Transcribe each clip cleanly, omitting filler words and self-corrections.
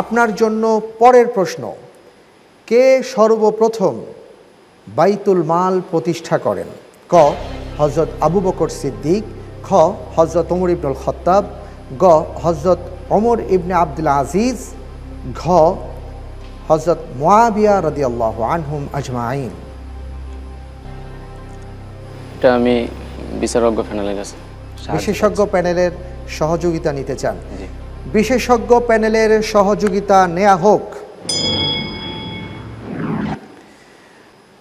আপনার জন্য পরের প্রশ্ন, কে সর্বপ্রথম বাইতুল মাল প্রতিষ্ঠা করেন? ক হযরত আবু বকর সিদ্দিক, খ হযরত ওমর ইবনুল খাত্তাব, গ হযরত ওমর ইবনে আব্দুল আজিজ, ঘ হযরত মুআবিয়া রাদিয়াল্লাহু আনহুম আজমাইন। এটা আমি বিশেষজ্ঞ প্যানেলের কাছে বিশেষজ্ঞ প্যানেলের সহযোগিতা নিতে চান? বিশেষজ্ঞ প্যানেলের সহযোগিতা নেওয়া হোক।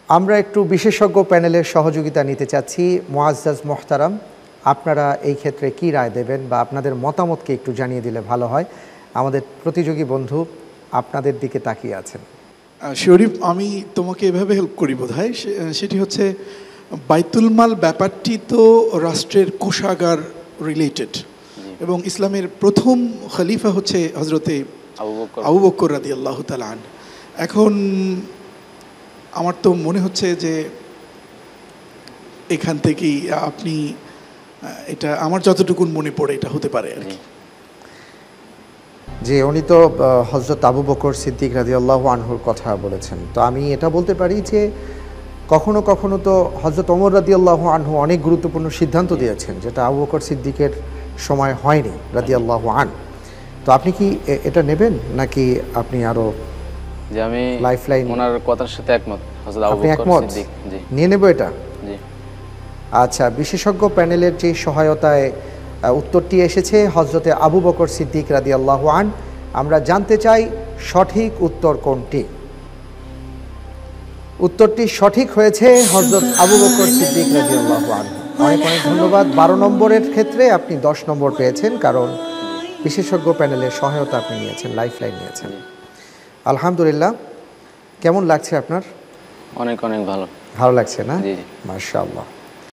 আমরা একটু বিশেষজ্ঞ প্যানেলের সহযোগিতা নিতে চাচ্ছি। মুআজ্জাজ মোহতারাম, আপনারা এই ক্ষেত্রে কি রায় দেবেন বা আপনাদের মতামতকে একটু জানিয়ে দিলে ভালো হয়। আমাদের প্রতিযোগী বন্ধু আপনাদের দিকে তাকিয়ে আছেন। শরীফ, আমি তোমাকে এভাবে হেল্প করি বোধহয়। সেটি হচ্ছে বাইতুল মাল ব্যাপারটি তো রাষ্ট্রের কোষাগার রিলেটেড, এবং ইসলামের প্রথম খলিফা হচ্ছে হজরতে আবু বকর রাদিয়াল্লাহু তাআলা আনহু। এখন আমার তো মনে হচ্ছে যে এখান থেকেই আপনি, এটা আমার যতটুকু মনে পড়ে এটা হতে পারে আর কি। যে উনি তো হযরত আবু বকর সিদ্দিক রাদিয়াল্লাহু আনহুর কথা বলেছেন, তো আমি এটা বলতে পারি যে কখনো কখনো তো হযরত ওমর রাদিয়াল্লাহু আনহু অনেক গুরুত্বপূর্ণ সিদ্ধান্ত দিয়েছেন যেটা আবু বকর সিদ্দিকের সময় হয়নি রাদিয়াল্লাহু আন। তো আপনি কি এটা নেবেন নাকি আপনি আরো? যে আমি লাইফলাইন ওনার কথার সাথে একমত। হযরত আবু বকর সিদ্দিক। জি, নিয়ে নেব এটা। জি, আচ্ছা, বিশেষজ্ঞ প্যানেলের যে সহায়তায় উত্তরটি এসেছে হযরতে আবু বকর সিদ্দিক রাদিয়াল্লাহু আন। আমরা জানতে চাই সঠিক উত্তর কোনটি? উত্তরটি সঠিক হয়েছে হযরত আবু বকর সিদ্দিক রাদিয়াল্লাহু আনহু। অনেক অনেক ধন্যবাদ। 12 নম্বরের ক্ষেত্রে আপনি 10 নম্বর পেয়েছেন, কারণ বিশেষজ্ঞ প্যানেলের সহায়তা আপনি নিয়েছেন, লাইফলাইন নিয়েছেন। আলহামদুলিল্লাহ। কেমন লাগছে আপনার? অনেক অনেক ভালো। ভালো লাগছে না? জি জি, মাশাআল্লাহ।